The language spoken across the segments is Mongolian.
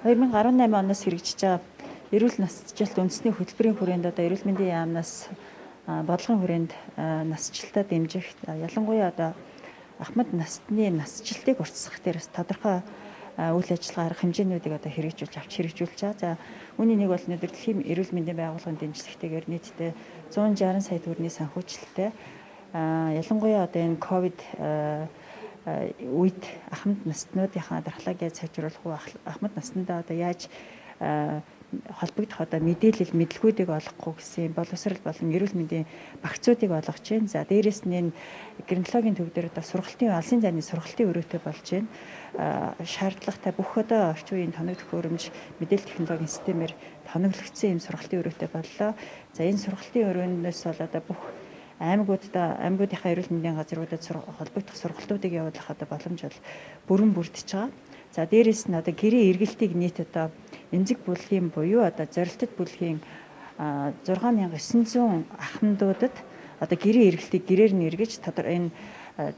2018 оноос хэрэгжиж байгаа эрүүл насжилт үндэсний хөтөлбөрийн хүрээнд одоо эрүүл мэндийн яамнаас бодлогын хүрээнд насжилтаа дэмжих ялангуяа одоо ахмад насны насжилтыг уртсах дээрээс тодорхой үйл ажиллагаа арга хэмжээнүүдийг одоо хэрэгжүүлж байгаа. За үүний нэг бол өнөөдөр Дэлхийн эрүүл мэндийн байгууллагын дэмжлэгтэйгээр нийтдээ 160 сая төгрөгийн санхүүжилттэй ялангуяа одоо энэ ковид үед ахмад наснуудынхаа дархлаагаа сайжруулах, ахмад наснуудаа одоо яаж холбогдох одоо мэдлгүүдийг олгохгүй гэсэн боловсрал болон эрүүл мэндийн багцуудыг олгож байна. За дээрэс нь энэ гинекологийн төв дээр одоо алсын зайны сургалтын өрөөтэй болж байна. Шаардлагатай бүх одоо орчин үеийн тоног төхөөрөмж мэдээлэл технологийн системээр тоноглогдсон юм сургалтын өрөөтэй боллоо. За энэ сургалтын өрөөнөөс бол одоо бүх аймагуудынхаа эрүүл мэндийн газруудад холбогдох сургалтуудыг явуулах одоо боломж бол бүрэн бүрдэж байгаа. За дээрэс нь одоо гэрээ эргэлтийг нийт одоо эмзэг бүлгийн буюу одоо зорилттой бүлгийн 6900 ахмадуудад одоо гэрээ эргэлтийг гэрээр нь эргэж энэ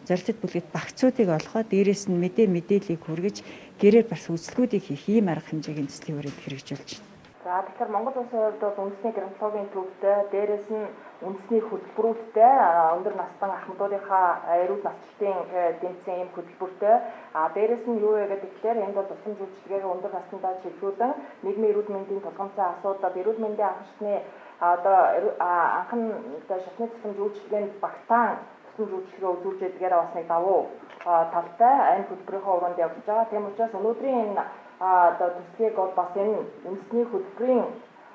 зорилттой бүлгэд багцуудыг олгоод дээрэс нь мэдээллийг хүргэж гэрээр бас үзлэгүүдийг хийх ийм арга хэмжээгийн төслийн хүрээнд хэрэгжүүлж байна. За тэгэхээр Монгол улсын хувьд бол үндэсний гинекологийн төвтэй дээрэс нь үндэсний хөтөлбөрүүдтэй өндөр насны ахмадуудынхаа эрүүл насжилтын дэмжсэн ийм хөтөлбөртэй дээрэс нь юу вэ гэдэг тэгэхээр энд бол тусламж үйлчилгээгээ өндөр насндаа чиглүүлэн нийгмийн эрүүл мэндийн тулгамдсан асуудал эрүүл мэндийн анхны одоо анхан шатны тусламж үйлчилгээнд багтаан тусламж үйлчилгээ үзүүлж байдгаараа бас нэг давуу талтай энэ хөтөлбөрийнхөө уранд явж байгаа. Тийм учраас өнөөдрийн энэ одоо төслийг бол бас энэ үндэсний хөтөлбөрийн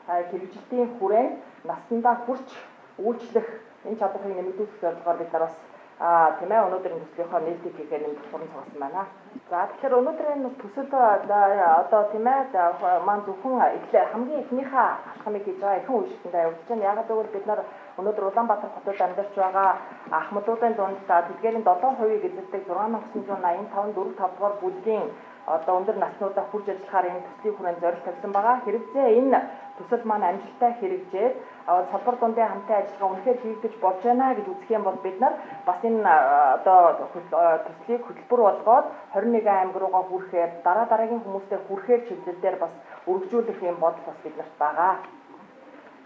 хэрэгжилтийн хүрээнд наснандаа хүрч үйлчлэх энэ чадварыг нэмэгдүүлэх зорилгоор бид нар бас тийм ээ өнөөдөр энэ төслийнхөө нээлтийг хийхээр нэмэгдэх хуран цугсан байна. За тэгэхээр өнөөдөр энэ төсөл одоо тийм ээ маань зөвхөн хамгийн эхнийхээ алхмыг хийж байгаа ихэнх үйлчлэгэндээ явуулж байна. Яагаад гэвэл бид нар өнөөдөр Улаанбаатар хотод амьдарч байгаа ахмадуудын дунд тэдгээрийн 7% эзэлдэг 6985 4-5 дугаар бүлгийн одоо өндөр наснуудаа хүрж ажиллахаар энэ төслийн хүрээнд зорилт тавьсан байгаа. Хэрэгцээ энэ төсөл маань амжилттай хэрэгжээд салбар дундын хамтын ажиллагаа үнэхээр хийгдэж болж байна гэж үзэх юм бол бид нар бас энэ одоо төслийг хөтөлбөр болгоод 21 аймаг руугаа хүрэхээр дараагийн хүмүүстэй хүрэхээр чиглэлээр бас өргөжүүлэх юм бодол бас биднэрт байгаа.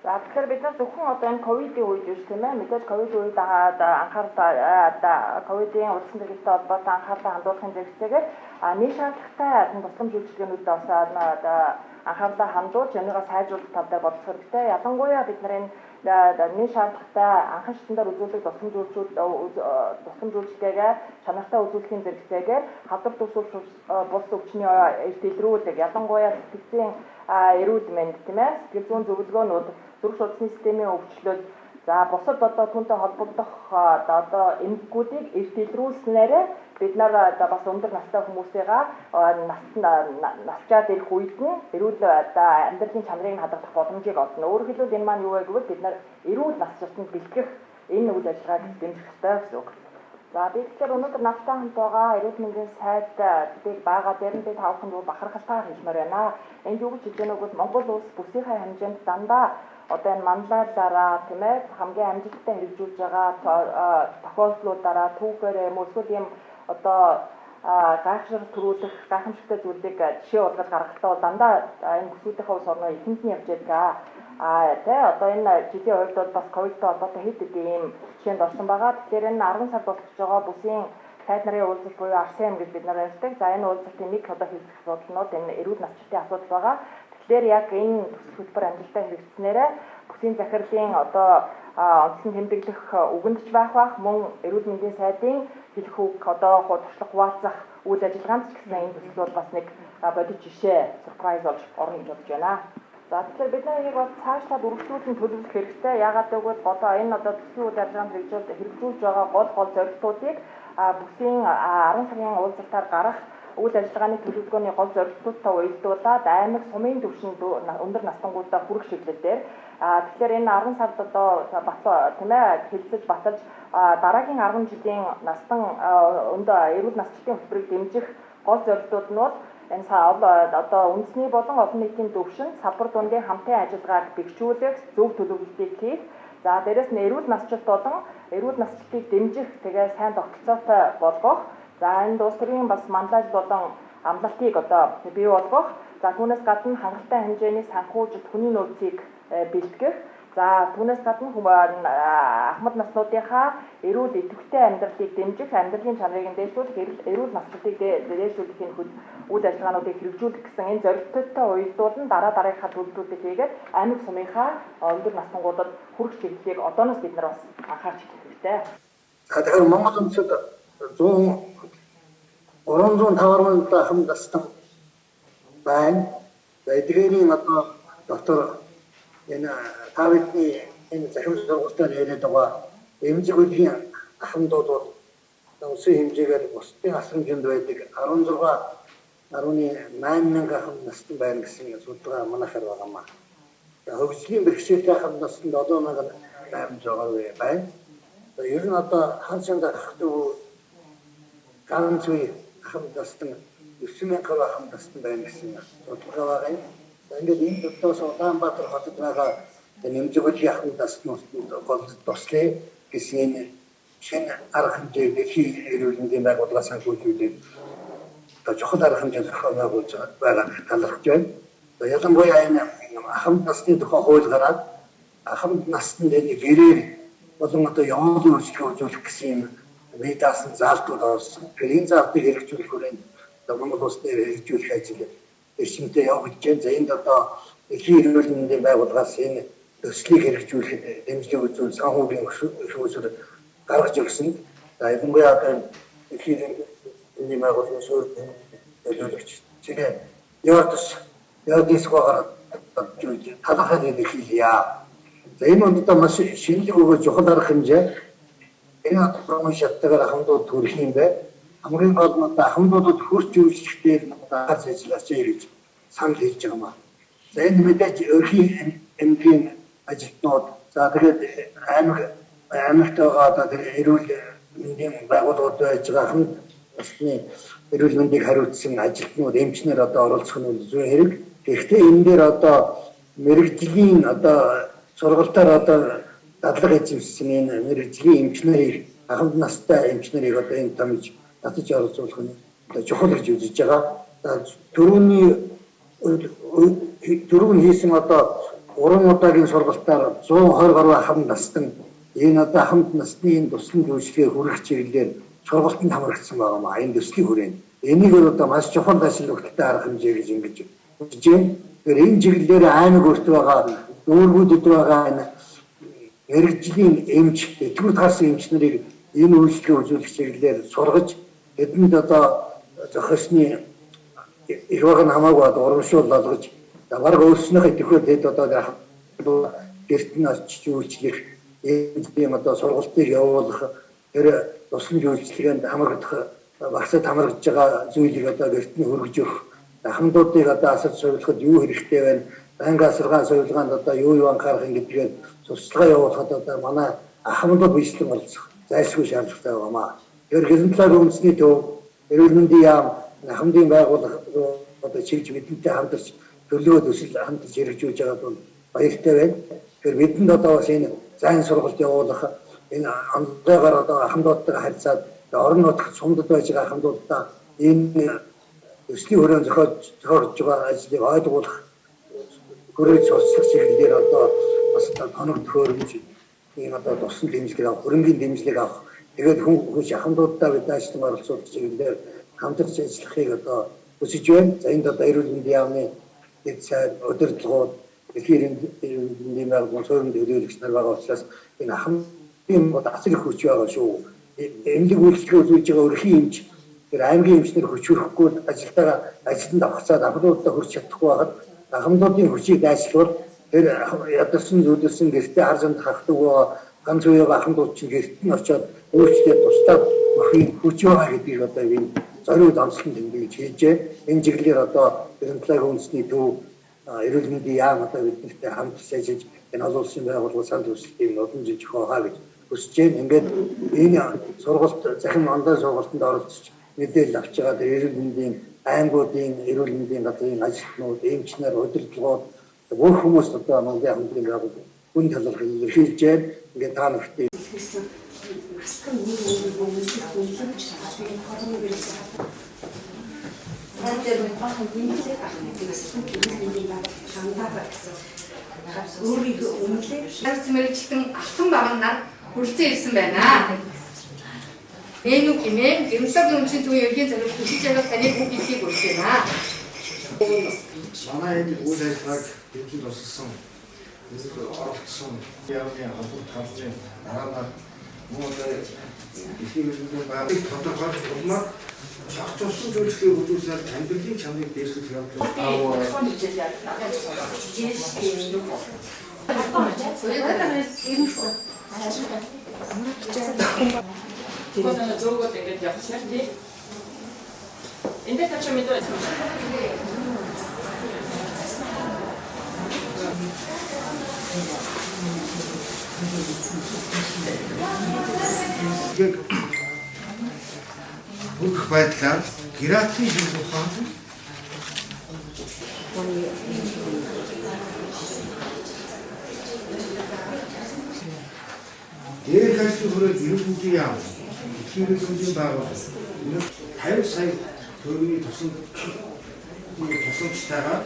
За тэгэхээр бид нар зөвхөн одоо энэ ковидын үед биш тийм ээ мэдээж ковидын үед анхаарал ковидын улсын төрөлтэй холбоотой анхаарлаа хандуулахын зэрэгцээгээр нийт шаардлагатай тусламж үйлчилгээнүүдэд бас анхаарлаа хандуулж энийгээ сайжруулах талаар бодох хэрэгтэй. Ялангуяа бид нар энэ нийт шаардлагатай анхан шатндаар үзүүлэх тусламж үйлчилгээгээ чанартай үзүүлэхийн зэрэгцээгээр хадвар төсөөлж бус өвчний эрт илрүүлэг ялангуяа сэтгцийн эрүүл мэнд тийм ээ сэтгэл зүйн зөвлөгөөнүүд зүрх судасны системийн өвчлөл за бусад одоо түүнтэй холбогдох одоо эмгэгүүдийг эрт илрүүлснээр бид нар бас өндөр настай хүмүүсээгаа насчаад ирэх үед нь эрүүл амьдралын чанарыг хадгалах боломжийг олно. Өөрөөр хэлбэл энэ маань юу вэ гэвэл бид нар эрүүл насжилтанд бэлтгэх энэ үйл ажиллагааг дэмжих ёстой гэсэн үг. За би тэгэхээр өнөөдөр надтай хамт байгаа эрүүл мэндийн сайдыг байгаа дээр нь би тавханд бахархалтайгаар хэлмээр байна. Энд юу гэж хэлж байгааг бол Монгол улс бүсийнхээ хэмжээнд дандаа одоо энэ манлайлаараа тийм ээ хамгийн амжилттай хэрэгжүүлж байгаа тохиолдлуудаараа түүхээр юм эсвэл юм одоо гайхшрал төрүүлэх гайхамшигтай зүйлийг жишээ болгож гаргахтаа бол дандаа энэ бүсүүдийнхээ улс орноо ихэнд нь явж байгаа. Тэ одоо энэ жилийн хувьд бол бас ковидтой холбоотой хэд хэдэн юм жишээнд орсон байгаа. Тэгэхээр энэ 10 сард болчихж байгаа бүсийн сайд нарын уулзалт буюу RCM гэж бид нар ярьдаг. За энэ уулзалтын нэг одоо хийх бодлонууд энэ эрүүл насжилтын асуудал байгаа. Тэгэхээр яг энэ төсөл хөтөлбөр амжилттай хэрэгжснээрээ бүсийн захирлын одоо онцлог тэмдэглэх үгэндч байх мөн эрүүл мэндийн сайдын хэлэх үг одоо туршлага хуваалцах үйл ажиллагаанд ч гэсэн энэ төсөл бол бас нэг бодит жишээ surprise болж орно гэж бодож байна. За тэгэхээр бид нар энийг бол цаашлаад үргэлжлүүлэн төлөвлөх хэрэгтэй. Яагаад гэвэл одоо энэ одоо төслийн үйл ажиллагаанд хэрэгжүүлж байгаа гол зорилтуудыг бүсийн 10 сарын уулзалтаар гарах үйл ажиллагааны төлөвлөгөөний гол зорилтуудтай уялдуулаад аймаг сумын түвшинд өндөр настангуудаа хүрэх чиглэлээр тэгэхээр энэ 10 сард одоо тийм ээ хэлцэж баталж дараагийн 10 жилийн настан эрүүл насжилтын хөтөлбөрийг дэмжих гол зорилтууд нь бол энэ одоо үндэсний болон олон нийтийн түвшинд салбар дундын хамтын ажиллагааг бэхжүүлэх, зөв төлөвлөлтийг хийх. За дээрэс нь эрүүл насжилт болон эрүүл насжилтыг дэмжих тэгээ сайн тогтолцоотой болгох. За энэ улс төрийн бас манлайл болон амлалтыг одоо бий болгох. За түүнээс гадна хангалттай хэмжээний санхүүжилт хүний нөөцийг бэлтгэх. За түүнээс гадна ахмад наснуудынхаа эрүүл идэвхтэй амьдралыг дэмжих, амьдралын чанарыг дээшлүүлэх, эрүүл насжилтыг дээшлүүлэхийн үйл ажиллагаануудыг хэрэгжүүлэх гэсэн энэ зорилттой уялдуулан дараагийнхаа төлөвлөлтүүдийг хийгээд аймаг сумынхаа өндөр насныгуудад хүрэх чиглэлийг одооноос бид нар бас анхаарч эхлэх хэрэгтэй. Тэгэхээр Монгол үндэстэн 350 ахмад настай байна. Эдгээрийн одоо доктор энэ тавитны энэ захирал сургалтаар яриад байгаа эмзэг үеийн ахмадууд бол өсвөр хэмжээгээр бусдын асрамжинд байдаг 16.8 мянган ахмад настай байна гэсэн судалгаа манайхаар байгаамаа. Хөгжлийн бэрхшээлтэй ахмад настай 7,800 байна. Ер нь одоо хансанд ахдаг ганц үе ахмад настай 9,000 ахмад настай байна гэсэн судалгаа байгаа юм. Ингээд энэ дотоос Улаанбаатар хотод байгаа нэмжигүүлийн ахмад насны голд туслая гэсэн энэ шинэ арга хэмжээг дэлхийн эрүүл мэндийн байгууллага санхүүжүүлээд чухал арга хэмжээ зохион байгуулж байгаа талархаж байна. Ялангуяа энэ ахмад насны тухай хууль гараад ахмад насны гэрээр болон одоо явуулын үйлчлэг үзүүлэх гэсэн юм бие даасан заалтууд орсон. Тэгэхээр энэ заалтыг хэрэгжүүлэх хүрээнд Монгол улсны хэрэгжүүлэх ажил эрчимтэй явагдаж байна. За энд одоо дэлхийн эрүүл мэндийн байгууллагаас энэ төслийг хэрэгжүүлэхэд дэмжлэг үзүүл санхүүгийн хөшөөсөр гаргаж ирсэн. За ялангуяа одоо дэлхийн эрүүл мэндийн байгууллагын төлөөлөгч тэгээ Яадисгаар талхаад хэлье. За энэ одоо маш шинэлэг өгөө чухал арга хэмжээ. Энэ одоо шаттайгаар ахмадууд төрөх юм байна. Хамгийн гол нь ахмадуудад хөрч үйлчлэхдээ гац ажиллаж ирж санал хэлж байгаа маа. За энэ мэдээж өрхийн эмнэлгийн ажилтнууд за тэгээд аймагт байгаа одоо эрүүл мэндийн байгууллагууд байж байгаа ахмад насны эрүүл мэндийг хариуцсан ажилтнууд эмчнэр одоо оролцох нь зүйн хэрэг. Гэхдээ энэ дээр одоо мэрэгжлийн одоо сургалтаар одоо дадлага эзэмшсэн энэ мэрэгжлийн эмчнэрийг ахмад настай эмчнэрийг одоо энэ томж татаж оролцуулах нь чухал гэж үзэж байгаа. Түрүүн хийсэн одоо 3 удаагийн сургалтаар 120 гаруй ахмад настай энэ одоо ахмад насны энэ туслан үйлчлэгээ хүргэх чиглэлээр сургалтанд хамрагдсан байгаа маа. Энэ төслийн хүрээнд энийг одоо маш чухал ажил өгдөлтэй арга хэмжээ гэж ингэж үзэж байна. Тэгэхээр энэ чиглэлээр аймаг өртөг байгаа дүүргүүдэд байгаа энэ мэрэгжлийн эмч, тэтгэврт харсан эмчнэрийг энэ үйлчлэгээ үзүүлэх чиглэлээр сургаж эдэнд одоо зохисны их баг нь хамаагүй урамшуул болгож бараг өөрснийхөө идэвхтэй хэд одоо гэрт нь очиж үйлчлэх ийм одоо сургалтыг явуулах тэр тусламж үйлчлэгэнд хамрагдах багцад хамрагдж байгаа зүйлийг одоо гэрт нь хөргөж өгөх ахмадуудыг одоо асар сувилахад юу хэрэгтэй байна, банк асаргаан сувилгаанд одоо юу анхаарах юм гэдгээр тусалгаа явуулахад одоо манай ахмадууд бичлэн оролцох зайлшгүй шаардлагатай байгаамаа. Тэр гэрэнтлэг үндэсний төв эрүүл мэндийн яам ахмадын байгууллага одоо чигж бидэнтэй хамтарч төлөвлөгөө төсөл хамтарч хэрэгжүүлж байгаа бол баяртай байна. Тэгэхээр бидэнд одоо бас энэ зайн сургалт явуулах энэ амтайгаар одоо ахмадуудтай харьцаад орон нутагт сумдад байж байгаа ахмадуудаа энэ төслийн хүрээнд зохиож байгаа ажлыг ойлгуулах хүрээж сурчлах чиглэлээр одоо бас тоног төхөөрөмж ийм одоо тусан дэмжлэг авах, хөрөнгөний дэмжлэг авах тэгээд хүн ахмадуудаа бид ажлын оролцуулах чиглэлээр хамтарч ажиллахыг одоо хүсэж байна. За энд одоо эрүүл мэндийн яамны дэд сайд удирдлагууд дэлхийн эрүүл мэндийн байгууллагын суурин төлөөлөгч нар байгаа учраас энэ ахмадын асар их хүч байгаа шүү. Эмнэлэг үйлчлэгээ үзүүлж байгаа өрхийн эмч тэр аймгийн эмчнэр хүч хөрөхгүй ажилтнаа авахцаад ахмадуудаа хүрч чадахгүй байхад ахмадуудын хүчийг дайшлуул тэр ядарсан зүйлсэн гэртээ хар зам хахдаг ганц үеийн ахмадууд чинь гэрт нь очиод өөрчлөлтөд тусдаа өрхийн хүч байгаа гэдгийг одоо энэ зориуд онцлон тэмдэглэж хийж энэ чиглэлээр одоо гэрэнтлэг үндэсний төв эрүүл мэндийн яам одоо бидэнтэй хамтарч ажиллаж энэ олон улсын байгууллага санал хүсэлтийг олон жиж хаагаа гэж хүсэж байна. Ингээд энэ сургалт захин онлайн сургалтанд оролцож мэдээлэл авч байгаа эрүүл мэндийн аймагуудын эрүүл мэндийн газрын ажилтнууд, эмчнэр, удирдлагууд бүх хүмүүс одоо Монголын хамтлагийн байгууллага хүн талархал илэрхийлж байна. Ингээд та нартай Аскар нэг дээр бахан гинцээ авах гэсэн юм байна. Шандаа гэсэн. Өөрийгөө өмнөлөө Арц мэрэгчлэн алтан багнаар хүрэлцэн ирсэн байна. Энүү гэмээр гэрмсгийн өмчийн төвийн ергийн зорилт хүсэж байгаа таны бүх хэлхийг хүргэж байна. Манай энэ үйл ажиллагааг хэвлэл болсон оролцсон яамны хамт хамтрын дараалал мөн ихэнхдээ багыг тодорхойлж улмаар цогцолсон зүйлсийг үзүүлсээр амьдралын чанарыг дээшлэх явдал 이거는 저거 되게 역시한데. 인데카 처음에 또 бүх байдлаар гератин хийх ухаан дээр хэсэг хүрээ ирүүлсэн яам. Ихэнх зүйлийн байгууллага 50 сая төгрөгийн тусламжтайгаар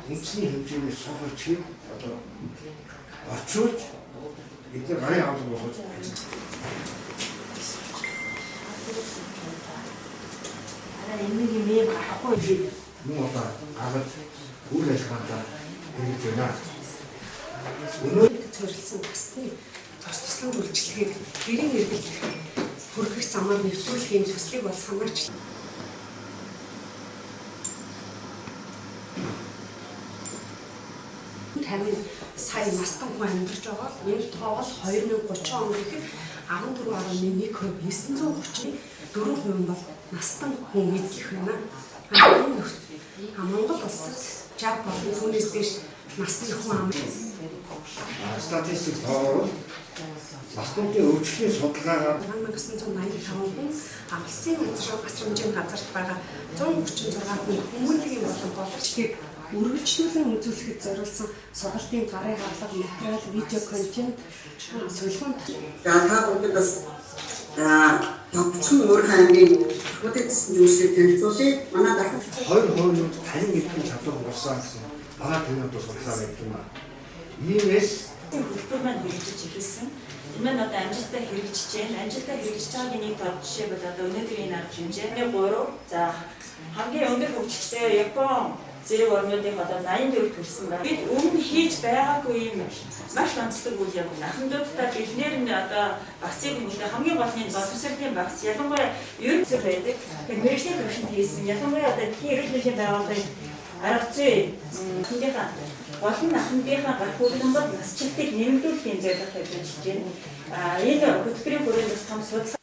үндэсний хэмжээний сохорчийг одоо орчуулж бид нар гарын авдаг болгож мөн одоо агад үйл ажиллагаанд хэрэгж байна. төрөлсөн басны туслан үйлчлэгийг гэрийн эргэлт хүргэх замаар нэвтрүүлэхийн төслийг бол санаарч тавин сая настан хүн амьдарч байгаа. Энэ тоогол 2030 он гэхэд 14.1%, 930-4% бол настан хүн эзлэх байна. Монгол улсад 60 болон түүнээс дээш насны хүн ам статистик тоогоор настуудын өвчлөлийн судалгаагаар 1985 хүн алсын асрамжийн газарт байгаа 136 хүн хүмүүнлэгийн болон боловчдыг үргэлжлүүлэн үзүүлэхэд зориулсан сургалтын гарын хаалга, материал, видео контент, солихуун. За та бүхэнд бас товчхон өөр хаймгийн хөтөлсөн зүйлсийг танилцуулъя. Манай дахин 2% танин мэдхийн чадвар болсон гэсэн бага төвөнд судалгаа байдаг юм аа. Иймээс Хөлбөр маань хэрэгжиж ирсэн. Энэ маань одоо амжилттай хэрэгжиж байна. Амжилттай хэрэгжиж байгааг нэг тод жишээ бол одоо өнөөдрийн арга хэмжээний 3. За хамгийн өндөр хөгжилтэй Япон зэрэг орнуудын одоо 84 төрсэн байна. Бид өмнө хийж байгаагүй юм маш онцлог үйл явдал. Ахмадуудтай бэлнээр нь одоо вакцины хэмжээ хамгийн гол нь боловсролын вакц ялангуяа ерөнхий байдаг. Тэгэхээр мэрэгжлийн төвшөнд хийсэн. Ялангуяа одоо эрүүл мэндийн байгууллагын арга зүй хүндийнхаа олон ахмадынхаа гарах үргэлжлэн насжилтыг нэмэгдүүлэхийн зорилго тавьж байна. Энэ хөтөлбөрийн хүрээнд бас том судалгаа